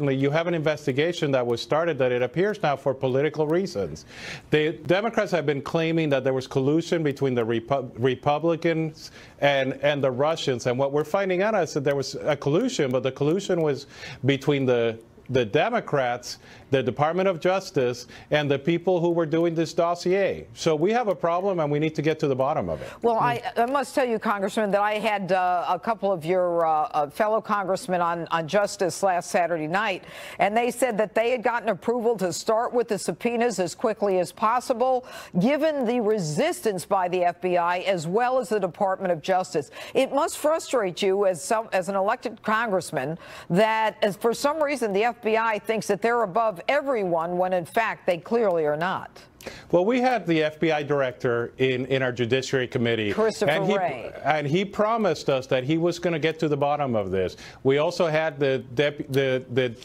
importantly, you have an investigation that was started that it appears now for political reasons. The Democrats have been claiming that there was collusion between the Republicans and the Russians, and what we're finding out is that there was a collusion, but the collusion was between the Democrats, the Department of Justice, and the people who were doing this dossier. So we have a problem, and we need to get to the bottom of it. Well, I must tell you, Congressman, that I had a couple of your fellow congressmen on Justice last Saturday night, and they said that they had gotten approval to start with the subpoenas as quickly as possible, given the resistance by the FBI as well as the Department of Justice. It must frustrate you as an elected congressman that, for some reason, the FBI thinks that they're above everyone when, in fact, they clearly are not. Well, we had the FBI director in our Judiciary Committee, Christopher Wray, and he promised us that he was going to get to the bottom of this. We also had the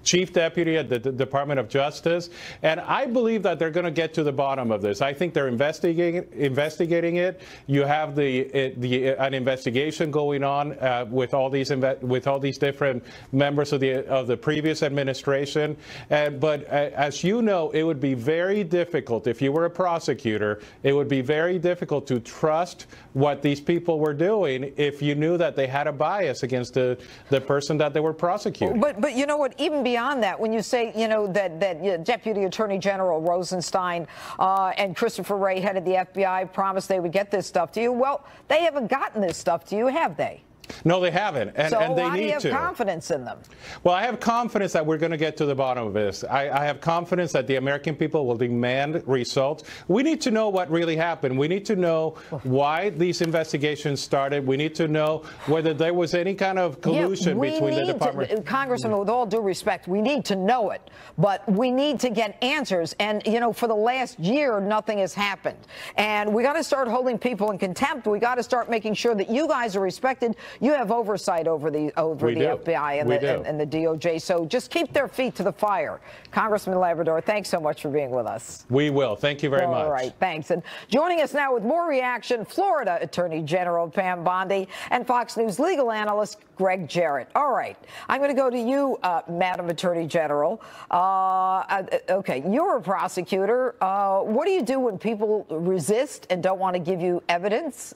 chief deputy at the Department of Justice, and I believe that they're going to get to the bottom of this. I think they're investigating it. You have an investigation going on with all these different members of the previous administration. But as you know, it would be very difficult. If you were a prosecutor, it would be very difficult to trust what these people were doing if you knew that they had a bias against the person that they were prosecuting. But you know what, even beyond that, when you say, you know, that Deputy Attorney General Rosenstein and Christopher Wray, head of the FBI, promised they would get this stuff to you, well, they haven't gotten this stuff to you, have they? No, they haven't, and they need to. So why do you have confidence in them? Well, I have confidence that we're going to get to the bottom of this. I have confidence that the American people will demand results. We need to know what really happened. We need to know why these investigations started. We need to know whether there was any kind of collusion between the department. Congressman, with all due respect, we need to know it, but we need to get answers. And, you know, for the last year, nothing has happened. And we got to start holding people in contempt. We got to start making sure that you guys are respected. You have oversight over the FBI and the DOJ, so just keep their feet to the fire. Congressman Labrador, thanks so much for being with us. We will. Thank you very much. All right, thanks. And joining us now with more reaction, Florida Attorney General Pam Bondi and Fox News legal analyst Greg Jarrett. All right, I'm going to go to you, Madam Attorney General. Okay, you're a prosecutor. What do you do when people resist and don't want to give you evidence?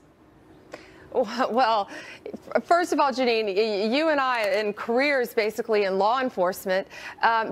Well, first of all, Janine, you and I, in careers basically in law enforcement,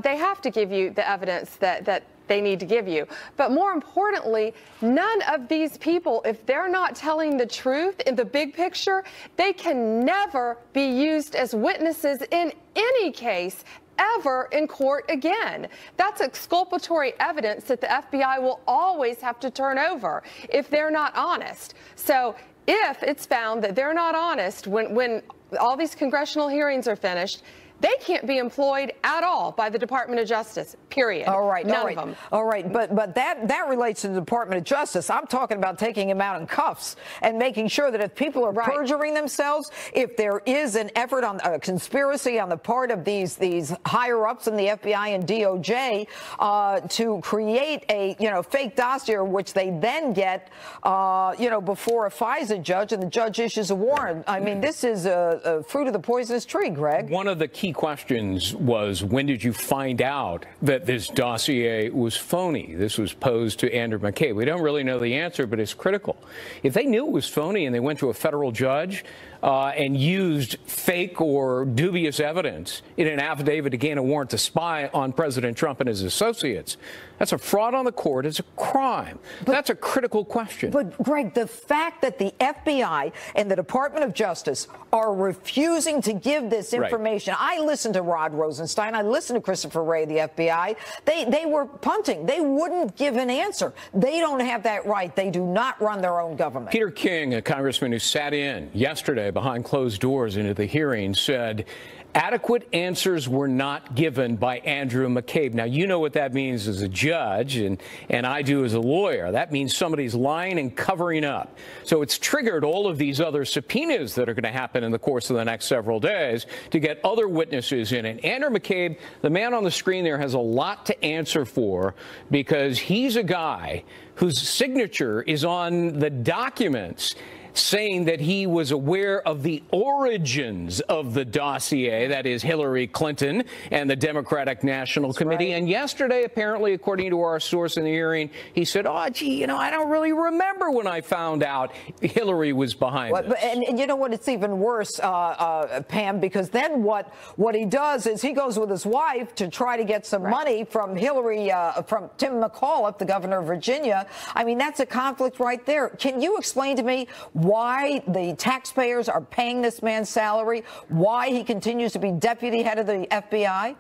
they have to give you the evidence that they need to give you. But more importantly, none of these people, if they're not telling the truth in the big picture, they can never be used as witnesses in any case ever in court again. That's exculpatory evidence that the FBI will always have to turn over if they're not honest. So if it's found that they're not honest when all these congressional hearings are finished, they can't be employed at all by the Department of Justice, period. All right. None of them. All right. But that relates to the Department of Justice. I'm talking about taking them out in cuffs and making sure that if people are perjuring themselves, if there is an effort on a conspiracy on the part of these higher ups in the FBI and DOJ to create a, you know, fake dossier, which they then get, you know, before a FISA judge and the judge issues a warrant. I mean, this is a fruit of the poisonous tree, Greg. One of the key questions was, when did you find out that this dossier was phony? This was posed to Andrew McCabe. We don't really know the answer, but it's critical. If they knew it was phony and they went to a federal judge and used fake or dubious evidence in an affidavit to gain a warrant to spy on President Trump and his associates, that's a fraud on the court. It's a crime. That's a critical question. But, Greg, the fact that the FBI and the Department of Justice are refusing to give this information. I listened to Rod Rosenstein. I listened to Christopher Wray, the FBI. They were punting. They wouldn't give an answer. They don't have that right. They do not run their own government. Peter King, a congressman who sat in yesterday behind closed doors into the hearing, said adequate answers were not given by Andrew McCabe. Now, you know what that means as a judge, and I do as a lawyer. That means somebody's lying and covering up. So it's triggered all of these other subpoenas that are going to happen in the course of the next several days to get other witnesses in. And Andrew McCabe, the man on the screen there, has a lot to answer for, because he's a guy whose signature is on the documents saying that he was aware of the origins of the dossier, that is Hillary Clinton and the Democratic National Committee. Right. And yesterday, apparently, according to our source in the hearing, he said, oh, gee, you know, I don't really remember when I found out Hillary was behind this. And you know what? It's even worse, Pam, because then what he does is he goes with his wife to try to get some money from Hillary, from Tim McAuliffe, the governor of Virginia. I mean, that's a conflict right there. Can you explain to me why the taxpayers are paying this man's salary, why he continues to be deputy head of the FBI?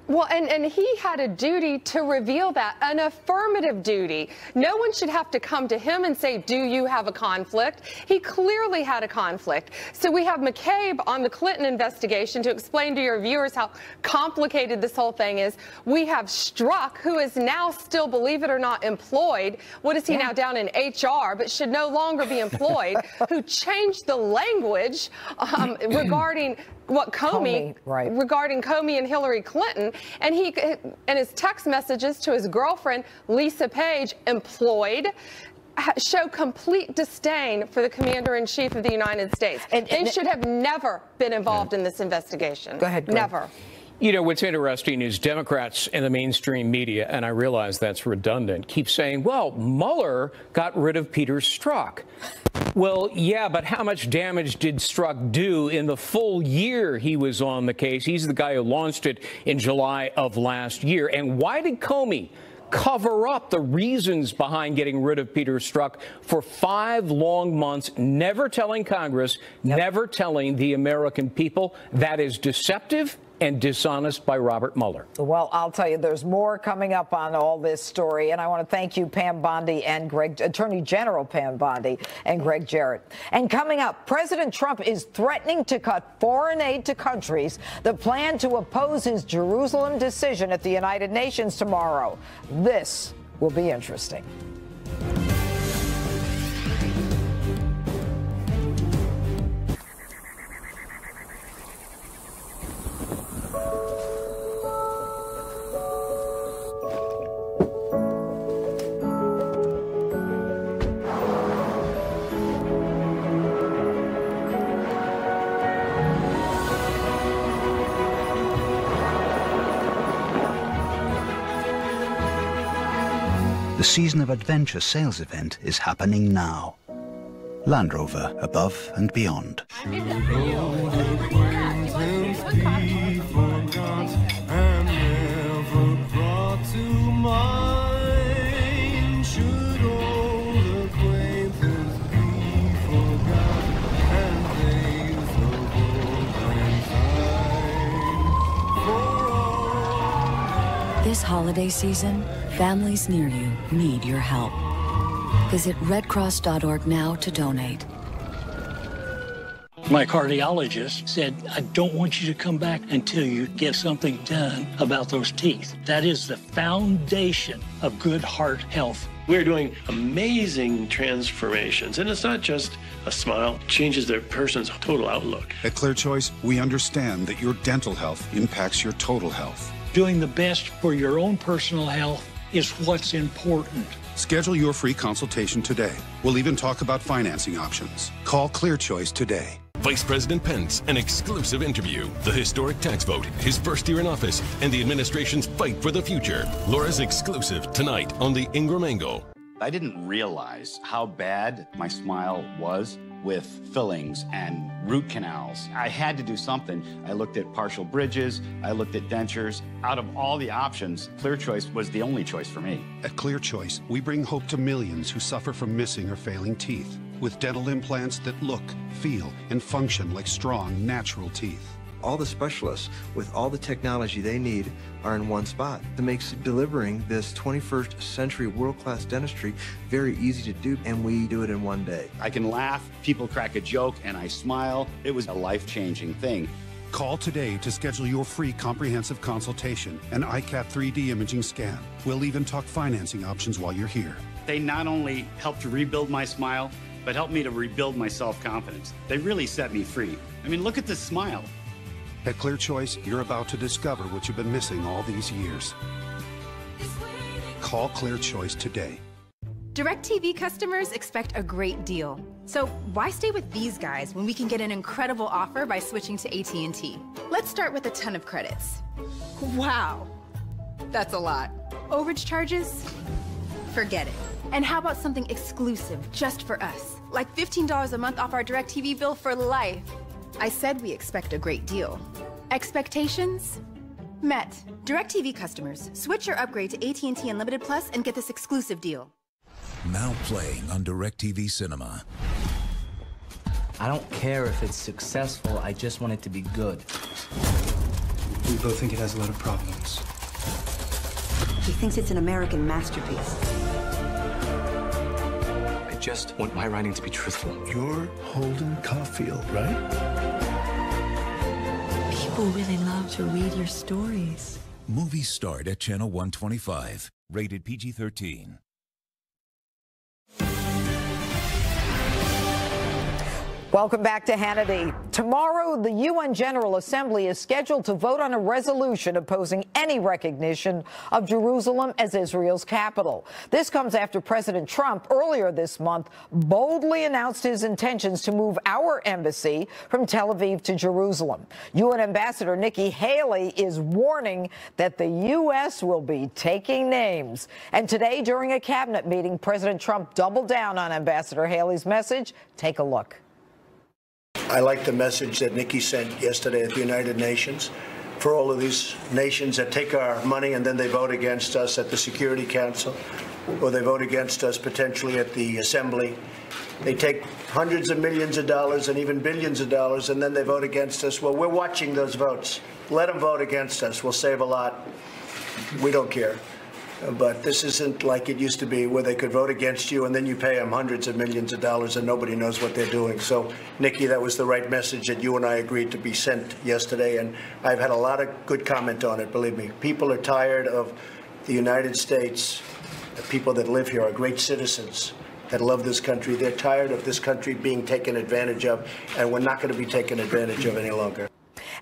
Well, and he had a duty to reveal that, an affirmative duty. No one should have to come to him and say, do you have a conflict? He clearly had a conflict. So we have McCabe on the Clinton investigation to explain to your viewers how complicated this whole thing is. We have Strzok, who is now still, believe it or not, employed. What is he now, down in HR, but should no longer be employed, who changed the language regarding what Comey regarding Comey and Hillary Clinton, and his text messages to his girlfriend Lisa Page, employed, show complete disdain for the Commander-in-Chief of the United States. They should have never been involved in this investigation. Go ahead, Greg. Never. You know, what's interesting is Democrats in the mainstream media, and I realize that's redundant, keep saying, well, Mueller got rid of Peter Strzok. Well, yeah, but how much damage did Strzok do in the full year he was on the case? He's the guy who launched it in July of last year. And why did Comey cover up the reasons behind getting rid of Peter Strzok for 5 long months, never telling Congress, never telling the American people? That is deceptive and dishonest by Robert Mueller. Well, I'll tell you, there's more coming up on all this story, and I want to thank you, Pam Bondi and Attorney General Pam Bondi and Greg Jarrett. And coming up, President Trump is threatening to cut foreign aid to countries that plan to oppose his Jerusalem decision at the United Nations tomorrow. This will be interesting. The Season of Adventure sales event is happening now. Land Rover, above and beyond. This holiday season, families near you need your help. Visit redcross.org now to donate. My cardiologist said, I don't want you to come back until you get something done about those teeth. That is the foundation of good heart health. We're doing amazing transformations, and it's not just a smile, it changes their person's total outlook. At Clear Choice, we understand that your dental health impacts your total health. Doing the best for your own personal health is what's important. Schedule your free consultation today. We'll even talk about financing options. Call Clear Choice today. Vice President Pence, an exclusive interview. The historic tax vote, his first year in office, and the administration's fight for the future. Laura's exclusive tonight on the Ingram Angle. I didn't realize how bad my smile was with fillings and root canals. I had to do something. I looked at partial bridges, I looked at dentures. Out of all the options, Clear Choice was the only choice for me. At Clear Choice, we bring hope to millions who suffer from missing or failing teeth with dental implants that look, feel, and function like strong, natural teeth. All the specialists with all the technology they need are in one spot. That makes delivering this 21st century world-class dentistry very easy to do, and we do it in one day. I can laugh, people crack a joke, and I smile. It was a life-changing thing. Call today to schedule your free comprehensive consultation and ICAT 3D imaging scan. We'll even talk financing options while you're here. They not only helped to rebuild my smile, but helped me to rebuild my self-confidence. They really set me free. I mean, look at this smile. At Clear Choice, you're about to discover what you've been missing all these years. Call Clear Choice today. DirecTV customers expect a great deal. So why stay with these guys when we can get an incredible offer by switching to AT&T? Let's start with a ton of credits. Wow, that's a lot. Overage charges? Forget it. And how about something exclusive just for us? Like $15 a month off our DirecTV bill for life. I said we expect a great deal. Expectations? Met. DirecTV customers, switch or upgrade to AT&T Unlimited Plus and get this exclusive deal. Now playing on DirecTV Cinema. I don't care if it's successful, I just want it to be good. We both think it has a lot of problems. He thinks it's an American masterpiece. I just want my writing to be truthful. You're Holden Caulfield, right? People really love to read your stories. Movies start at Channel 125. Rated PG-13. Welcome back to Hannity. Tomorrow, the UN General Assembly is scheduled to vote on a resolution opposing any recognition of Jerusalem as Israel's capital. This comes after President Trump earlier this month boldly announced his intentions to move our embassy from Tel Aviv to Jerusalem. UN Ambassador Nikki Haley is warning that the U.S. will be taking names. And today, during a cabinet meeting, President Trump doubled down on Ambassador Haley's message. Take a look. I like the message that Nikki sent yesterday at the United Nations for all of these nations that take our money and then they vote against us at the Security Council, or they vote against us potentially at the Assembly. They take hundreds of millions of dollars and even billions of dollars, and then they vote against us. Well, we're watching those votes. Let them vote against us. We'll save a lot. We don't care. But this isn't like it used to be, where they could vote against you and then you pay them hundreds of millions of dollars and nobody knows what they're doing. So, Nikki, that was the right message that you and I agreed to be sent yesterday, and I've had a lot of good comment on it, believe me. People are tired of the United States. The people that live here are great citizens that love this country. They're tired of this country being taken advantage of, and we're not going to be taken advantage of any longer.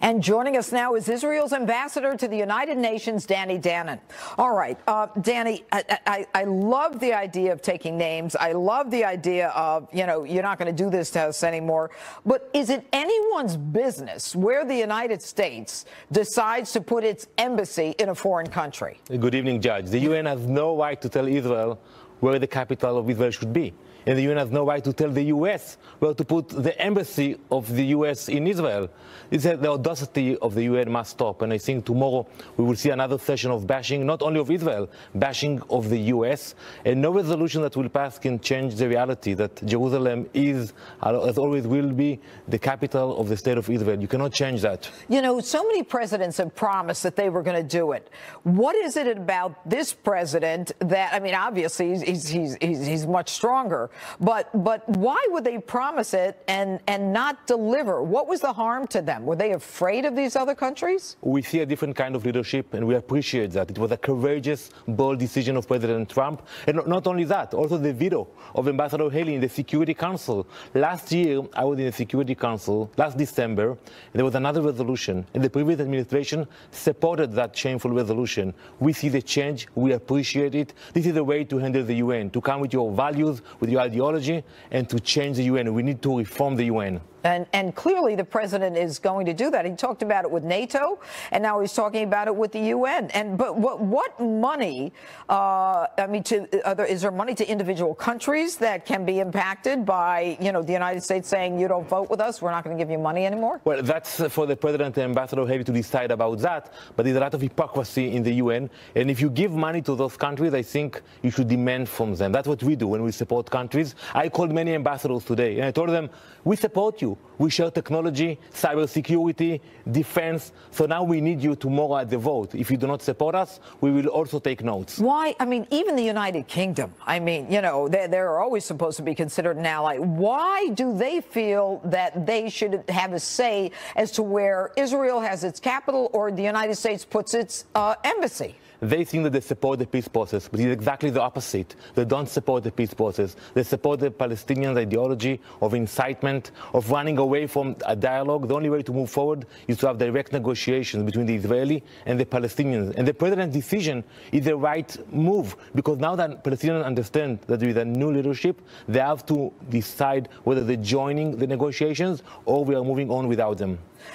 And joining us now is Israel's ambassador to the United Nations, Danny Danon. All right, Danny, I love the idea of taking names. I love the idea of, you know, you're not going to do this to us anymore. But is it anyone's business where the United States decides to put its embassy in a foreign country? Good evening, Judge. The UN has no right to tell Israel where the capital of Israel should be. And the UN has no right to tell the U.S. where to put the embassy of the U.S. in Israel. It's the audacity of the UN must stop. And I think tomorrow we will see another session of bashing, not only of Israel, bashing of the U.S. And no resolution that will pass can change the reality that Jerusalem is, as always will be, the capital of the state of Israel. You cannot change that. You know, so many presidents have promised that they were going to do it. What is it about this president that, I mean, obviously he's much stronger. But why would they promise it and not deliver? What was the harm to them? Were they afraid of these other countries? We see a different kind of leadership, and we appreciate that. It was a courageous, bold decision of President Trump. And not only that, also the veto of Ambassador Haley in the Security Council. Last year, I was in the Security Council, last December, and there was another resolution, and the previous administration supported that shameful resolution. We see the change. We appreciate it. This is the way to handle the UN, to come with your values, with your ideology, and to change the UN. We need to reform the UN. And clearly the president is going to do that. He talked about it with NATO, and now he's talking about it with the UN. But what money? I mean, is there money to individual countries that can be impacted by, you know, the United States saying you don't vote with us, we're not going to give you money anymore? Well, that's for the president and Ambassador Haley to decide about that. But there's a lot of hypocrisy in the UN, and if you give money to those countries, I think you should demand from them. That's what we do when we support countries. I called many ambassadors today, and I told them, we support you. We share technology, cybersecurity, defense. So now we need you tomorrow at the vote. If you do not support us, we will also take notes. Why? I mean, even the United Kingdom, I mean, you know, they're always supposed to be considered an ally. Why do they feel that they should have a say as to where Israel has its capital or the United States puts its embassy? They think that they support the peace process, but it's exactly the opposite. They don't support the peace process. They support the Palestinian ideology of incitement, of running away away from a dialogue. The only way to move forward is to have direct negotiations between the Israeli and the Palestinians. And the president's decision is the right move, because now that Palestinians understand that there is a new leadership, they have to decide whether they're joining the negotiations or we are moving on without them.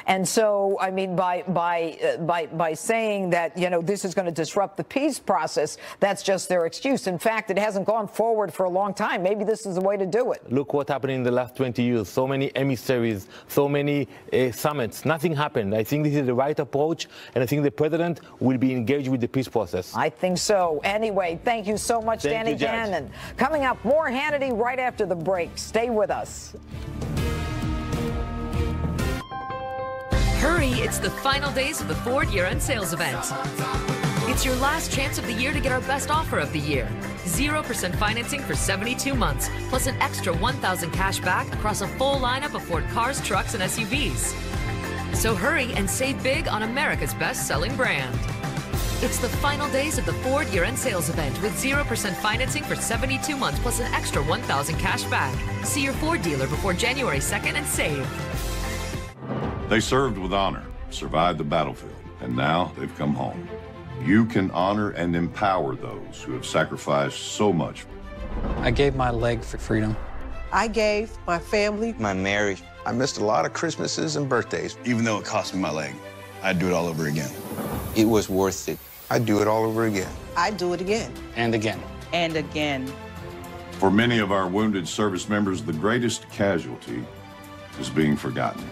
And so, I mean, by saying that, you know, this is going to disrupt the peace process, that's just their excuse. In fact, it hasn't gone forward for a long time. Maybe this is the way to do it. Look what happened in the last 20 years. So many emissaries, so many summits. Nothing happened. I think this is the right approach, and I think the president will be engaged with the peace process. I think so. Anyway, thank you so much, Danny Gannon. Coming up, more Hannity right after the break. Stay with us. Hurry, it's the final days of the Ford year-end sales event. It's your last chance of the year to get our best offer of the year. 0% financing for 72 months, plus an extra $1,000 cash back across a full lineup of Ford cars, trucks, and SUVs. So hurry and save big on America's best-selling brand. It's the final days of the Ford year-end sales event with 0% financing for 72 months, plus an extra $1,000 cash back. See your Ford dealer before January 2nd and save. They served with honor, survived the battlefield, and now they've come home. You can honor and empower those who have sacrificed so much. I gave my leg for freedom. I gave my family, my marriage. I missed a lot of Christmases and birthdays. Even though it cost me my leg, I'd do it all over again. It was worth it. I'd do it all over again. I'd do it again. And again. And again. For many of our wounded service members, the greatest casualty is being forgotten.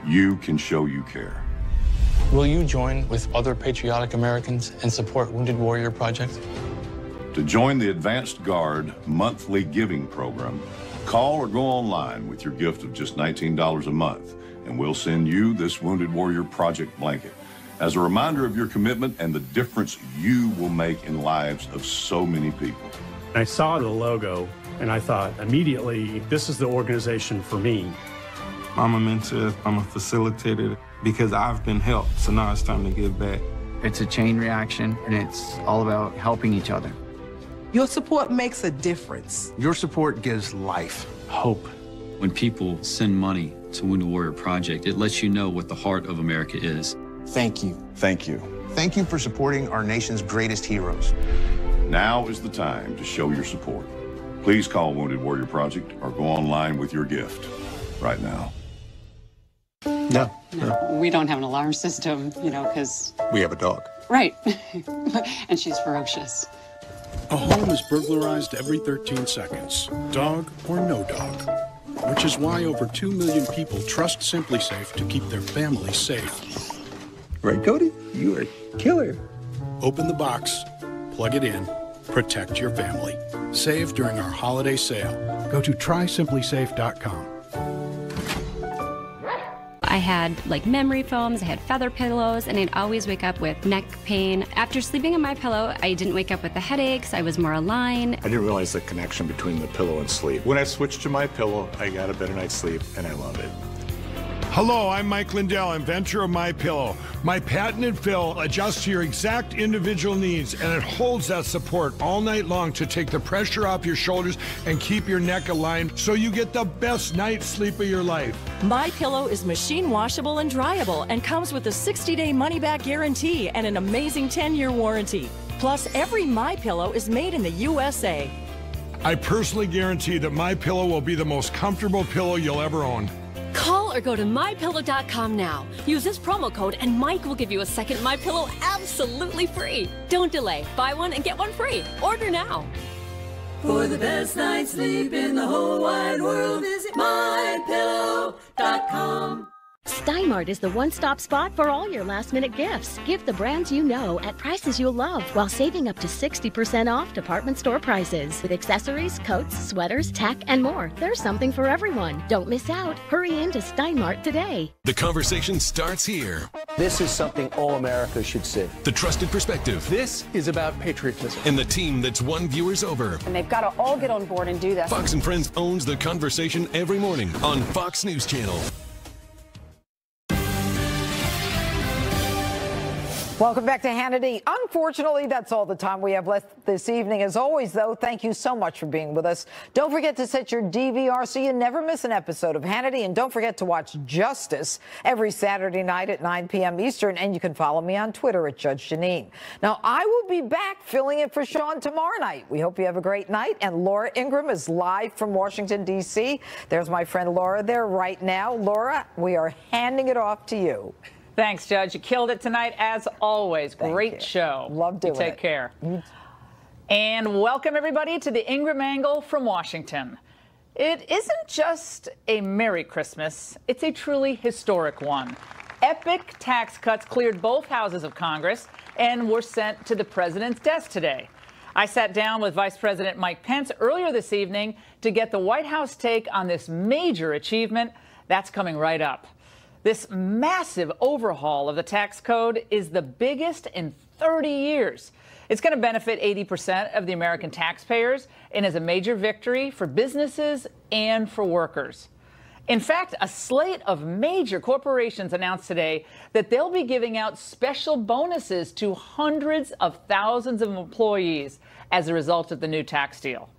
You can show you care. Will you join with other patriotic Americans and support Wounded Warrior Project? To join the Advanced Guard monthly giving program, call or go online with your gift of just $19 a month, and we'll send you this Wounded Warrior Project blanket as a reminder of your commitment and the difference you will make in lives of so many people. I saw the logo and I thought immediately, this is the organization for me. I'm a mentor, I'm a facilitator, because I've been helped, so now it's time to give back. It's a chain reaction, and it's all about helping each other. Your support makes a difference. Your support gives life. Hope. When people send money to Wounded Warrior Project, it lets you know what the heart of America is. Thank you. Thank you. Thank you for supporting our nation's greatest heroes. Now is the time to show your support. Please call Wounded Warrior Project or go online with your gift right now. No. We don't have an alarm system, you know, because... We have a dog. Right. And she's ferocious. A home is burglarized every 13 seconds, dog or no dog. Which is why over 2 million people trust Simply Safe to keep their families safe. Right, Cody? You are a killer. Open the box, plug it in, protect your family. Save during our holiday sale. Go to trysimplysafe.com. I had like memory foams, I had feather pillows, and I'd always wake up with neck pain. After sleeping on my pillow, I didn't wake up with the headaches, I was more aligned. I didn't realize the connection between the pillow and sleep. When I switched to my pillow, I got a better night's sleep, and I love it. Hello, I'm Mike Lindell, inventor of MyPillow. My patented fill adjusts to your exact individual needs, and it holds that support all night long to take the pressure off your shoulders and keep your neck aligned so you get the best night's sleep of your life. MyPillow is machine washable and dryable and comes with a 60-day money-back guarantee and an amazing 10-year warranty. Plus, every MyPillow is made in the USA. I personally guarantee that MyPillow will be the most comfortable pillow you'll ever own. Call or go to MyPillow.com now. Use this promo code and Mike will give you a second MyPillow absolutely free. Don't delay. Buy one and get one free. Order now. For the best night's sleep in the whole wide world, visit MyPillow.com. Stein Mart is the one-stop spot for all your last-minute gifts. Gift the brands you know at prices you'll love while saving up to 60% off department store prices. With accessories, coats, sweaters, tech, and more, there's something for everyone. Don't miss out. Hurry into Stein Mart today. The conversation starts here. This is something all America should see. The trusted perspective. This is about patriotism. And the team that's won viewers over. And they've got to all get on board and do this. Fox and Friends owns the conversation every morning on Fox News Channel. Welcome back to Hannity. Unfortunately, that's all the time we have left this evening. As always, though, thank you so much for being with us. Don't forget to set your DVR so you never miss an episode of Hannity. And don't forget to watch Justice every Saturday night at 9 p.m. Eastern. And you can follow me on Twitter at Judge Janine. Now, I will be back filling in for Sean tomorrow night. We hope you have a great night. And Laura Ingraham is live from Washington, D.C. There's my friend Laura there right now. Laura, we are handing it off to you. Thanks, Judge. You killed it tonight, as always. Great show. Love doing it. Take care. And welcome, everybody, to the Ingraham Angle from Washington. It isn't just a Merry Christmas. It's a truly historic one. Epic tax cuts cleared both houses of Congress and were sent to the president's desk today. I sat down with Vice President Mike Pence earlier this evening to get the White House take on this major achievement. That's coming right up. This massive overhaul of the tax code is the biggest in 30 years. It's going to benefit 80% of the American taxpayers and is a major victory for businesses and for workers. In fact, a slate of major corporations announced today that they'll be giving out special bonuses to hundreds of thousands of employees as a result of the new tax deal.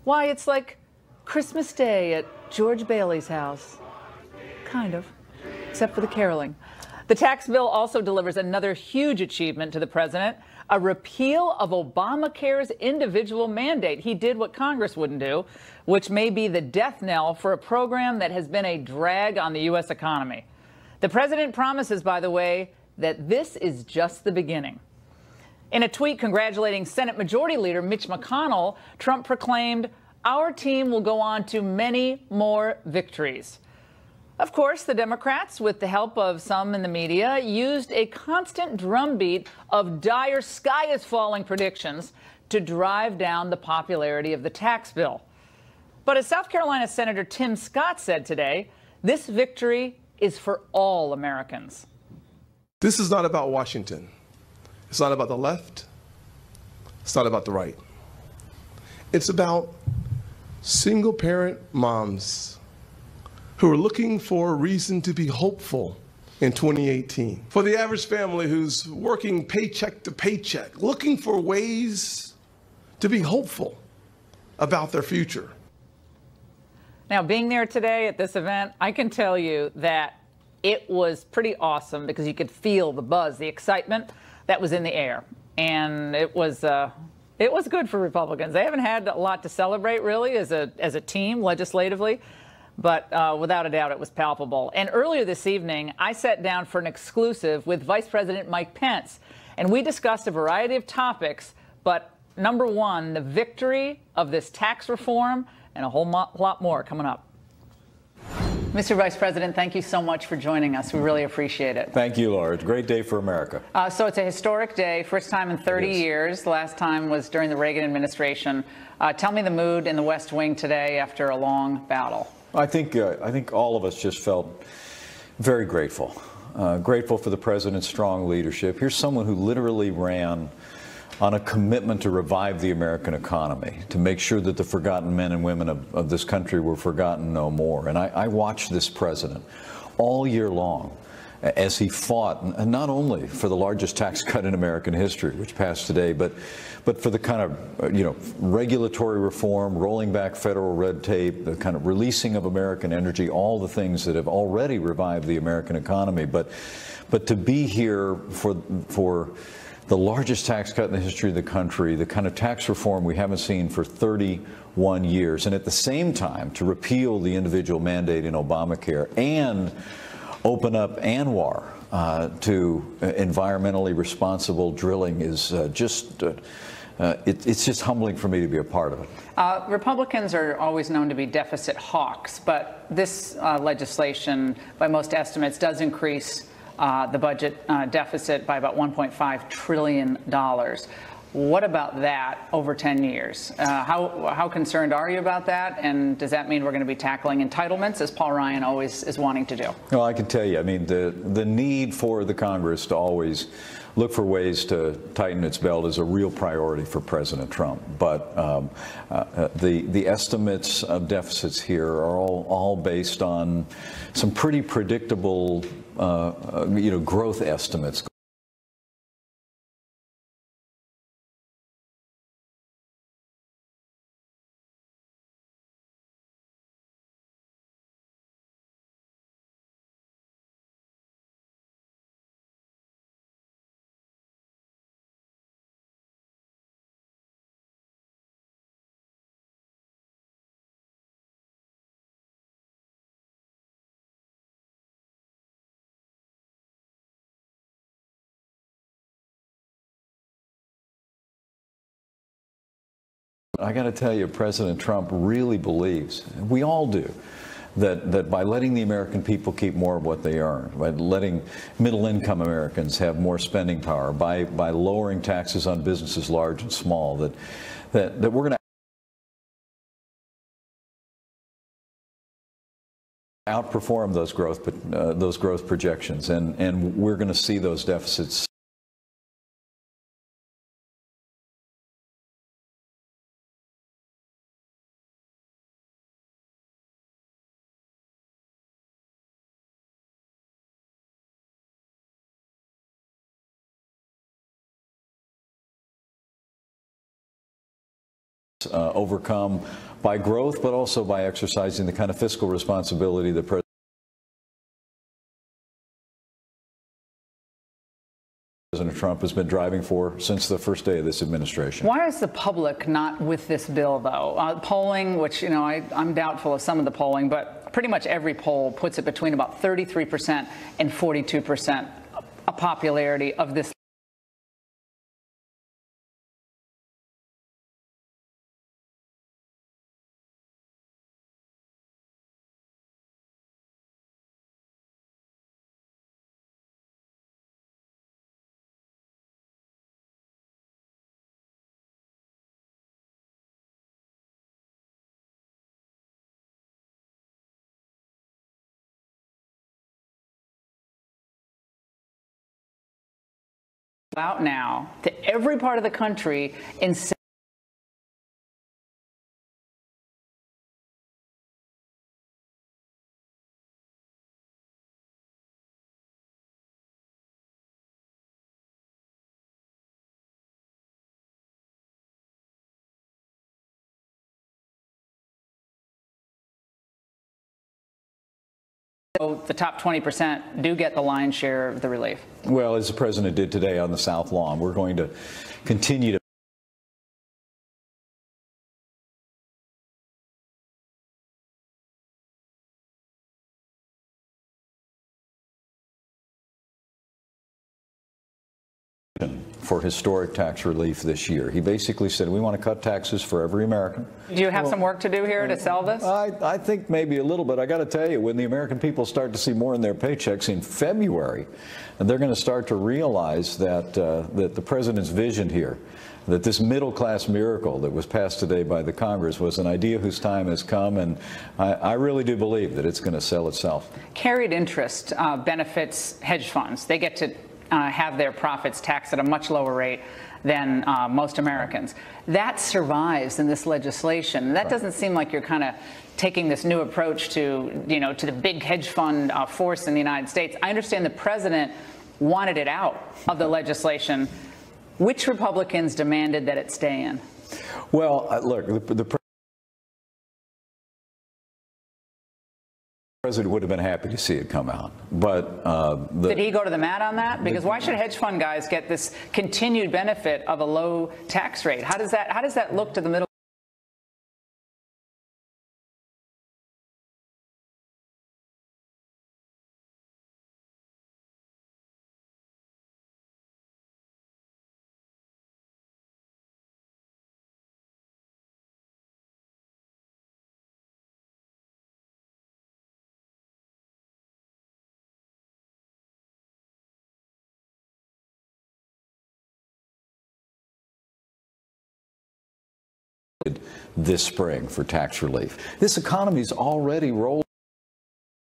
Why, it's like Christmas Day at George Bailey's house. Kind of. Except for the caroling. The tax bill also delivers another huge achievement to the president, a repeal of Obamacare's individual mandate. He did what Congress wouldn't do, which may be the death knell for a program that has been a drag on the U.S. economy. The president promises, by the way, that this is just the beginning. In a tweet congratulating Senate Majority Leader Mitch McConnell, Trump proclaimed, "Our team will go on to many more victories." Of course, the Democrats, with the help of some in the media, used a constant drumbeat of dire sky-is-falling predictions to drive down the popularity of the tax bill. But as South Carolina Senator Tim Scott said today, this victory is for all Americans. This is not about Washington. It's not about the left. It's not about the right. It's about single-parent moms who are looking for a reason to be hopeful in 2018. For the average family who's working paycheck to paycheck, looking for ways to be hopeful about their future. Now, being there today at this event, I can tell you that it was pretty awesome because you could feel the buzz, the excitement that was in the air. And it was good for Republicans. They haven't had a lot to celebrate, really, as a team legislatively. But without a doubt, it was palpable. And earlier this evening, I sat down for an exclusive with Vice President Mike Pence, and we discussed a variety of topics. But number one, the victory of this tax reform, and a whole lot more coming up. Mr. Vice President, thank you so much for joining us. We really appreciate it. Thank you, Laura. It's a great day for America. So it's a historic day, first time in 30 years. The last time was during the Reagan administration. Tell me the mood in the West Wing today after a long battle. I think all of us just felt very grateful. Grateful for the president's strong leadership. Here's someone who literally ran on a commitment to revive the American economy, to make sure that the forgotten men and women of this country were forgotten no more. And I watched this president all year long as he fought not only for the largest tax cut in American history, which passed today, but for the kind of, regulatory reform, rolling back federal red tape, the kind of releasing of American energy, all the things that have already revived the American economy. But to be here for the largest tax cut in the history of the country, the kind of tax reform we haven't seen for 31 years, and at the same time to repeal the individual mandate in Obamacare and open up ANWR to environmentally responsible drilling is it's just humbling for me to be a part of it. Republicans are always known to be deficit hawks, but this legislation, by most estimates, does increase the budget deficit by about $1.5 trillion. What about that over 10 years? How concerned are you about that? And does that mean we're going to be tackling entitlements, as Paul Ryan always is wanting to do? Well, I can tell you, I mean, the need for the Congress to always look for ways to tighten its belt is a real priority for President Trump. But the estimates of deficits here are all based on some pretty predictable, growth estimates. I got to tell you, President Trump really believes, we all do, that by letting the American people keep more of what they earn, by letting middle-income Americans have more spending power, by lowering taxes on businesses large and small, that we're going to outperform those growth projections, and we're going to see those deficits overcome by growth, but also by exercising the kind of fiscal responsibility that President Trump has been driving for since the first day of this administration. Why is the public not with this bill, though? Polling, which, you know, I'm doubtful of some of the polling, but pretty much every poll puts it between about 33% and 42% a popularity of this. Out now to every part of the country in so the top 20% do get the lion's share of the relief. Well, as the president did today on the South Lawn, we're going to continue to for historic tax relief this year. He basically said, we want to cut taxes for every American. Do you have some work to do here to sell this? I think maybe a little bit. I got to tell you, when the American people start to see more in their paychecks in February, they're going to start to realize that that the president's vision here, that this middle-class miracle that was passed today by the Congress was an idea whose time has come, and I really do believe that it's going to sell itself. Carried interest benefits hedge funds. They get to have their profits taxed at a much lower rate than most Americans. That survives in this legislation. That doesn't seem like you're kind of taking this new approach to, you know, to the big hedge fund force in the United States. I understand the president wanted it out of the legislation. Which Republicans demanded that it stay in? Well, look, the president would have been happy to see it come out, but did he go to the mat on that? Because why should hedge fund guys get this continued benefit of a low tax rate? How does that look to the middle? This spring for tax relief. This economy is already rolling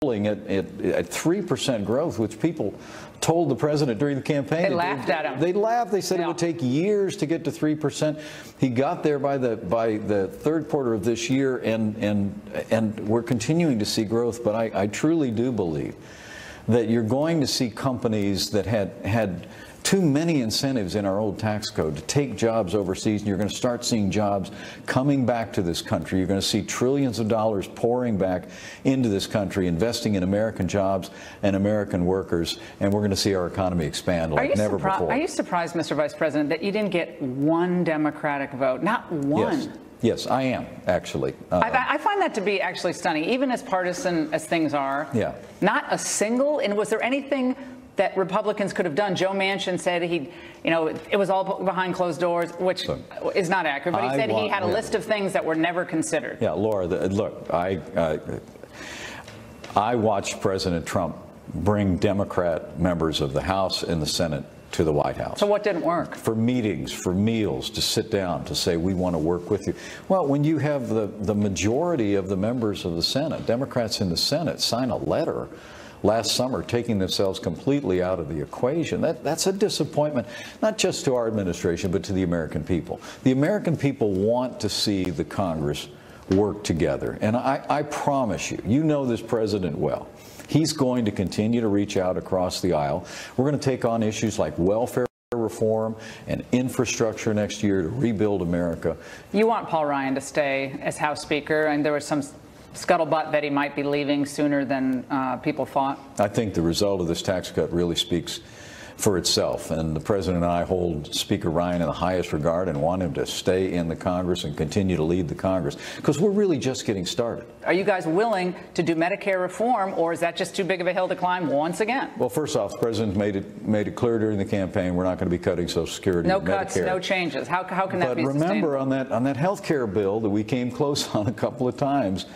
at 3% growth, which people told the president during the campaign. They laughed at him. They laughed. They said it would take years to get to 3%. He got there by the third quarter of this year, and we're continuing to see growth. But I truly do believe that you're going to see companies that had too many incentives in our old tax code to take jobs overseas, and you're going to start seeing jobs coming back to this country. You're going to see trillions of dollars pouring back into this country, investing in American jobs and American workers, and we're going to see our economy expand like never before. Are you surprised, Mr. Vice President, that you didn't get one Democratic vote? Not one. Yes. Yes, I am, actually. I find that to be actually stunning, even as partisan as things are. Yeah. Not a single. And was there anything that Republicans could have done. Joe Manchin said it was all behind closed doors, which is not accurate. But he said he had a list of things that were never considered. Yeah, Laura, look, I watched President Trump bring Democrat members of the House and the Senate to the White House. So what didn't work? For meetings, for meals, to sit down, to say, we want to work with you. Well, when you have the majority of the members of the Senate, Democrats in the Senate, sign a letter last summer taking themselves completely out of the equation, that's a disappointment, not just to our administration, but to the American people. The American people want to see the Congress work together. And I promise you, you know this president well. He's going to continue to reach out across the aisle. We're going to take on issues like welfare reform and infrastructure next year to rebuild America. You want Paul Ryan to stay as House Speaker, and there was some scuttlebutt that he might be leaving sooner than people thought. I think the result of this tax cut really speaks for itself, and the President and I hold Speaker Ryan in the highest regard and want him to stay in the Congress and continue to lead the Congress, because we're really just getting started. Are you guys willing to do Medicare reform, or is that just too big of a hill to climb once again? Well, first off, the President made it clear during the campaign we're not going to be cutting Social Security. No and cuts, Medicare. no changes. How can that be sustainable? But remember, on that health care bill that we came close on a couple of times,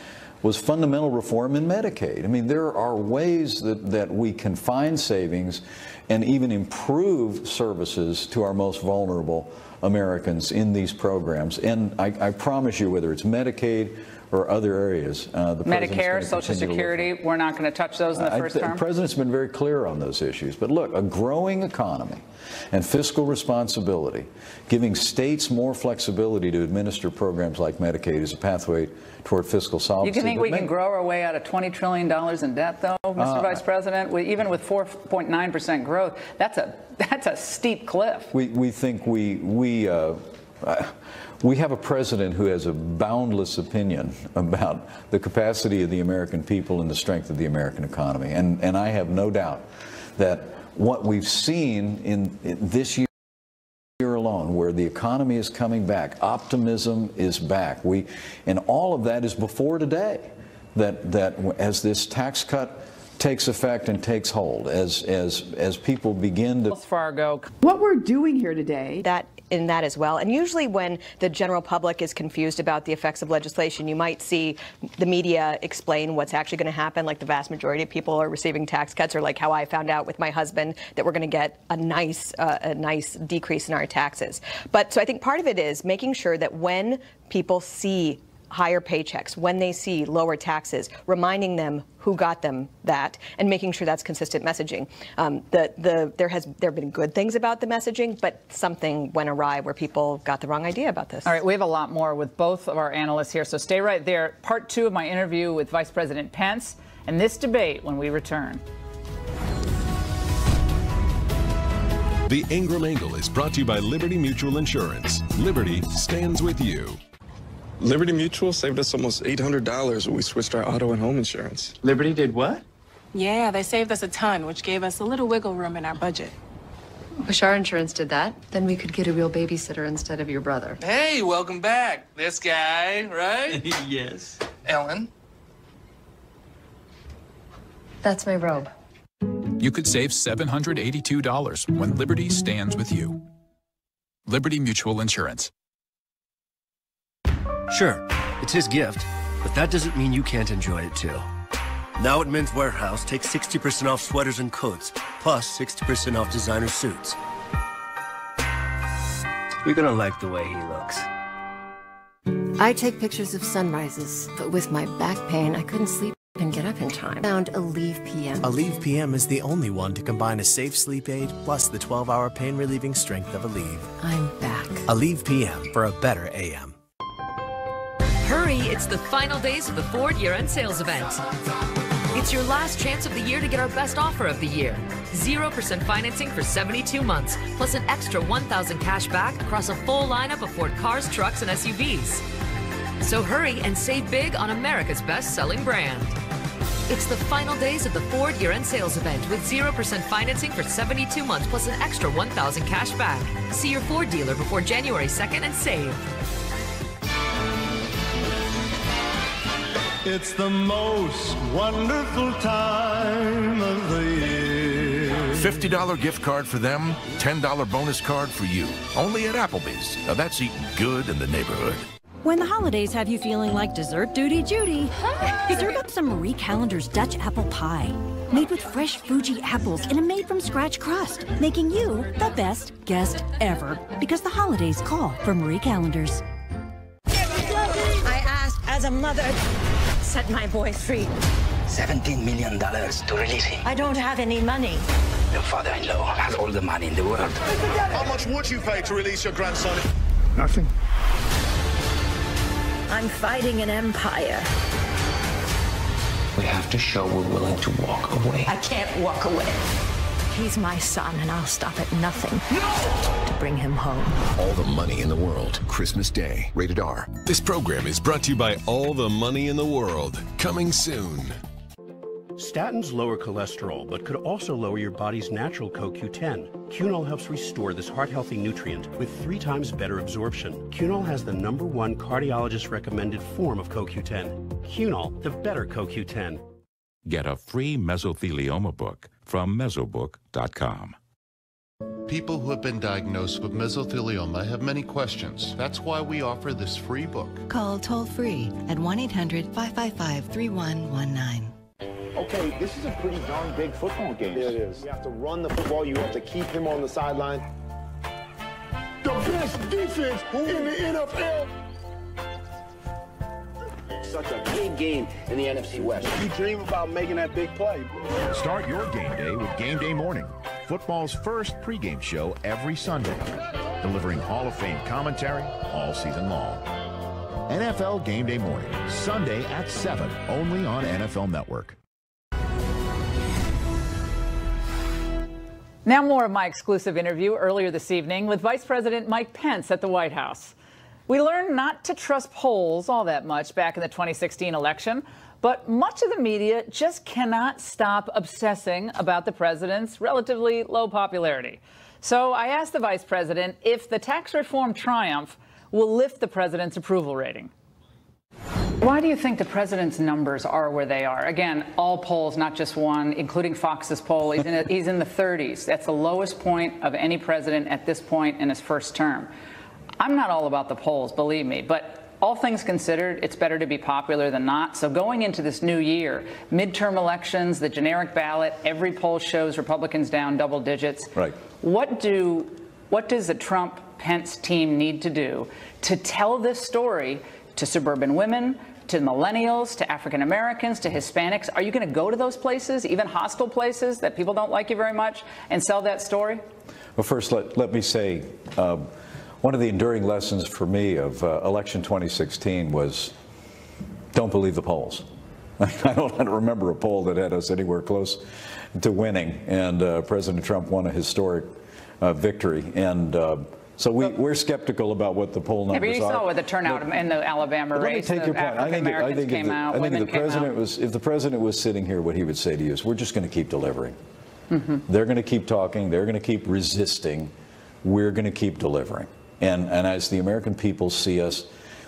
was fundamental reform in Medicaid. I mean, there are ways that we can find savings and even improve services to our most vulnerable Americans in these programs. And I promise you, whether it's Medicaid or other areas, the Medicare, Social Security, we're not going to touch those in the first term? The President's been very clear on those issues. But look, a growing economy and fiscal responsibility, giving states more flexibility to administer programs like Medicaid is a pathway toward fiscal solvency. You think we can grow our way out of $20 trillion in debt, though, Mr. Vice President? Even with 4.9% growth, that's a steep cliff. We think we have a president who has a boundless opinion about the capacity of the American people and the strength of the American economy. And I have no doubt that what we've seen in this year alone, where the economy is coming back, optimism is back. And all of that is before today, that as this tax cut takes effect and takes hold, as people begin to... Fargo. What we're doing here today... in that as well. And usually when the general public is confused about the effects of legislation, you might see the media explain what's actually going to happen, like the vast majority of people are receiving tax cuts, or like how I found out with my husband that we're going to get a nice decrease in our taxes. But so I think part of it is making sure that when people see higher paychecks, when they see lower taxes, reminding them who got them that, and making sure that's consistent messaging. There have been good things about the messaging, but something went awry where people got the wrong idea about this. All right, we have a lot more with both of our analysts here, so stay right there. Part 2 of my interview with Vice President Pence and this debate when we return. The Ingram Angle is brought to you by Liberty Mutual Insurance. Liberty stands with you. Liberty Mutual saved us almost $800 when we switched our auto and home insurance. Liberty did what? Yeah, they saved us a ton, which gave us a little wiggle room in our budget. Wish our insurance did that. Then we could get a real babysitter instead of your brother. Hey, welcome back. This guy, right? Yes. Ellen. That's my robe. You could save $782 when Liberty stands with you. Liberty Mutual Insurance. Sure, it's his gift, but that doesn't mean you can't enjoy it too. Now at Men's Warehouse, take 60% off sweaters and coats, plus 60% off designer suits. You're gonna like the way he looks. I take pictures of sunrises, but with my back pain, I couldn't sleep and get up in time. Found Aleve PM. Aleve PM is the only one to combine a safe sleep aid plus the 12-hour pain-relieving strength of Aleve. I'm back. Aleve PM for a better AM. Hurry, it's the final days of the Ford year-end sales event. It's your last chance of the year to get our best offer of the year. 0% financing for 72 months, plus an extra $1,000 cash back across a full lineup of Ford cars, trucks, and SUVs. So hurry and save big on America's best-selling brand. It's the final days of the Ford year-end sales event with 0% financing for 72 months, plus an extra $1,000 cash back. See your Ford dealer before January 2nd and save. It's the most wonderful time of the year. $50 gift card for them, $10 bonus card for you. Only at Applebee's. Now that's eating good in the neighborhood. When the holidays have you feeling like dessert duty Judy, serve up some Marie Callender's Dutch apple pie. Made with fresh Fuji apples in a made-from-scratch crust, making you the best guest ever. Because the holidays call for Marie Callender's. I asked as a mother, set my boy free. $17 million to release him. I don't have any money. Your father-in-law has all the money in the world. How much would you pay to release your grandson? Nothing. I'm fighting an empire. We have to show we're willing to walk away. I can't walk away. He's my son, and I'll stop at nothing to bring him home. All the Money in the World, Christmas Day, rated R. This program is brought to you by All the Money in the World, coming soon. Statins lower cholesterol, but could also lower your body's natural CoQ10. Cunol helps restore this heart-healthy nutrient with 3 times better absorption. Cunol has the #1 cardiologist-recommended form of CoQ10. Cunol, the better CoQ10. Get a free mesothelioma book from mesobook.com. People who have been diagnosed with mesothelioma have many questions. That's why we offer this free book. Call toll-free at 1-800-555-3119. Okay, this is a pretty darn big football game. It is. You have to run the football. You have to keep him on the sideline. The best defense in the NFL. Such a big game in the NFC West. You dream about making that big play. Start your game day with Game Day Morning, football's first pregame show every Sunday, delivering Hall of Fame commentary all season long. NFL Game Day Morning, Sunday at 7, only on NFL Network. Now more of my exclusive interview earlier this evening with Vice President Mike Pence at the White House. We learned not to trust polls all that much back in the 2016 election, but much of the media just cannot stop obsessing about the president's relatively low popularity. So I asked the vice president if the tax reform triumph will lift the president's approval rating. Why do you think the president's numbers are where they are? Again, all polls, not just one, including Fox's poll, he's in the 30s. That's the lowest point of any president at this point in his first term. I'm not all about the polls, believe me, but all things considered, it's better to be popular than not. So going into this new year, midterm elections, the generic ballot, every poll shows Republicans down double digits. Right. What does the Trump-Pence team need to do to tell this story to suburban women, to millennials, to African Americans, to Hispanics? Are you going to go to those places, even hostile places that people don't like you very much, and sell that story? Well, first, let me say, one of the enduring lessons for me of election 2016 was don't believe the polls. I don't remember a poll that had us anywhere close to winning, and President Trump won a historic victory. And so we're skeptical about what the poll numbers are. But you saw what the turnout in the Alabama race. Let me take your point. I think if the president was sitting here, what he would say to you is, we're just going to keep delivering. Mm-hmm. They're going to keep talking. They're going to keep resisting. We're going to keep delivering. And as the American people see us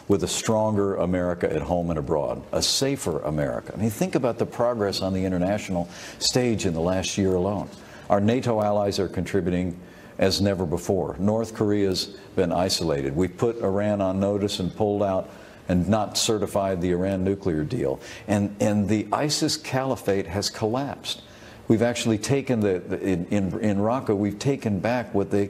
with a stronger America at home and abroad, a safer America. I mean, think about the progress on the international stage in the last year alone. Our NATO allies are contributing as never before. North Korea's been isolated. We've put Iran on notice and pulled out and not certified the Iran nuclear deal. And the ISIS caliphate has collapsed. We've actually taken in Raqqa, we've taken back what the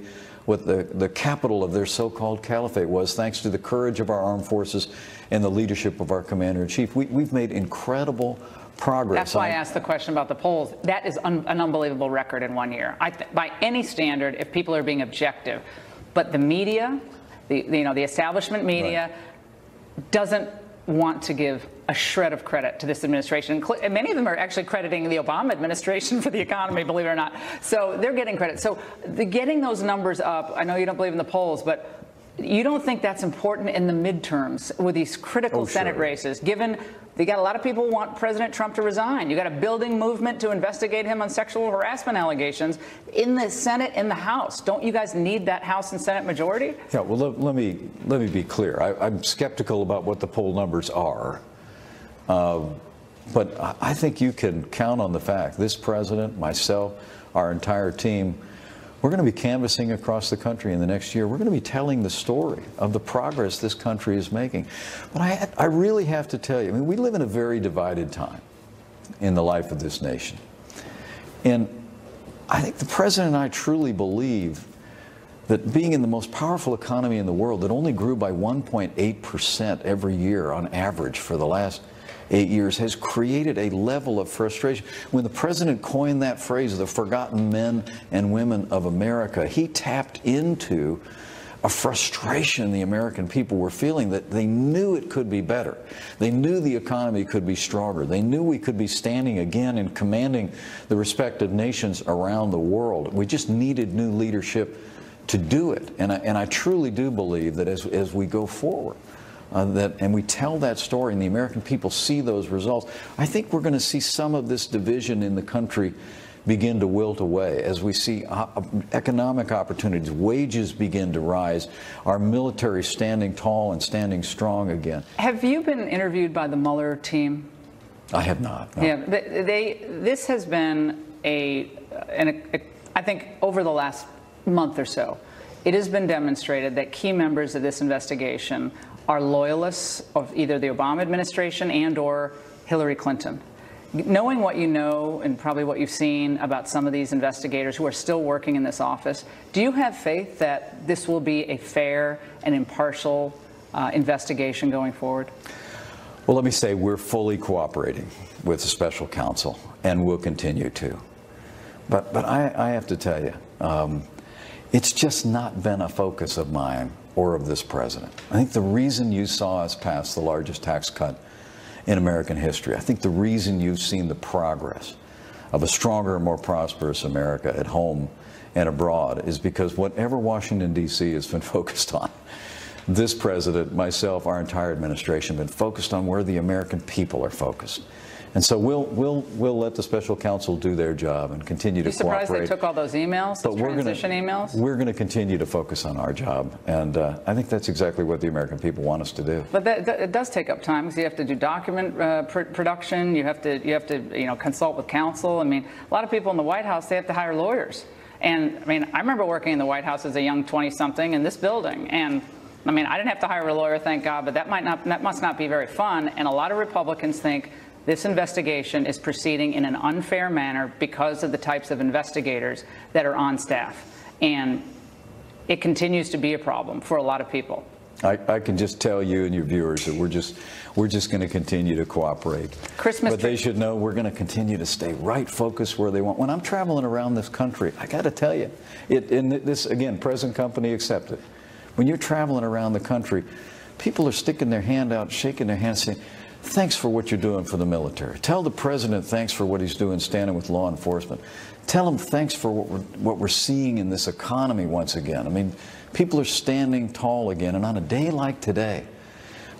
capital of their so-called caliphate was, thanks to the courage of our armed forces and the leadership of our commander-in-chief. We've made incredible progress. That's why I asked the question about the polls. That is an unbelievable record in 1 year. By any standard, if people are being objective. But the media, the establishment media, doesn't want to give a shred of credit to this administration. And many of them are actually crediting the Obama administration for the economy, believe it or not. So they're getting credit. So getting those numbers up, I know you don't believe in the polls, but you don't think that's important in the midterms with these critical Senate races, given you got a lot of people who want President Trump to resign. You got a building movement to investigate him on sexual harassment allegations in the Senate and the House. Don't you guys need that House and Senate majority? Yeah, well, let me be clear. I'm skeptical about what the poll numbers are. But I think you can count on the fact this president, myself, our entire team, we're going to be canvassing across the country in the next year. We're going to be telling the story of the progress this country is making. But I really have to tell you, I mean, we live in a very divided time in the life of this nation. And I think the president and I truly believe that being in the most powerful economy in the world that only grew by 1.8% every year on average for the last 8 years has created a level of frustration. When the president coined that phrase, the forgotten men and women of America, he tapped into a frustration the American people were feeling, that they knew it could be better. They knew the economy could be stronger. They knew we could be standing again and commanding the respect of nations around the world. We just needed new leadership to do it. And I truly do believe that as we go forward, and we tell that story and the American people see those results, I think we're going to see some of this division in the country begin to wilt away as we see economic opportunities, wages begin to rise, our military standing tall and standing strong again. Have you been interviewed by the Mueller team? I have not. No. Yeah, this has been I think over the last month or so, it has been demonstrated that key members of this investigation are loyalists of either the Obama administration and or Hillary Clinton. Knowing what you know and probably what you've seen about some of these investigators who are still working in this office, do you have faith that this will be a fair and impartial investigation going forward? Well, let me say we're fully cooperating with the special counsel, and we'll continue to. But I have to tell you, it's just not been a focus of mine or of this president. I think the reason you saw us pass the largest tax cut in American history, I think the reason you've seen the progress of a stronger and more prosperous America at home and abroad is because whatever Washington, D.C. has been focused on, this president, myself, our entire administration have been focused on where the American people are focused. And so we'll let the special counsel do their job and continue to cooperate. You surprised they took all those emails, those transition emails? We're going to continue to focus on our job, and I think that's exactly what the American people want us to do. But it does take up time because you have to do document production. You have to consult with counsel. I mean, a lot of people in the White House, they have to hire lawyers. And I mean, I remember working in the White House as a young 20-something in this building, and I mean, I didn't have to hire a lawyer, thank God, but that must not be very fun. And a lot of Republicans think this investigation is proceeding in an unfair manner because of the types of investigators that are on staff. And it continues to be a problem for a lot of people. I can just tell you and your viewers that we're just going to continue to cooperate. But they should know we're going to continue to stay right focused where they want. When I'm traveling around this country, I got to tell you, this again, present company accepted. When you're traveling around the country, people are sticking their hand out, shaking their hand, saying, thanks for what you're doing for the military. Tell the president thanks for what he's doing standing with law enforcement. Tell him thanks for what we're seeing in this economy once again. I mean, people are standing tall again. And on a day like today,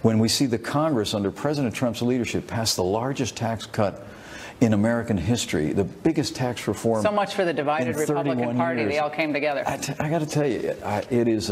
when we see the Congress under President Trump's leadership pass the largest tax cut in American history, the biggest tax reform. So much for the divided Republican Party. Years. They all came together. I got to tell you, it is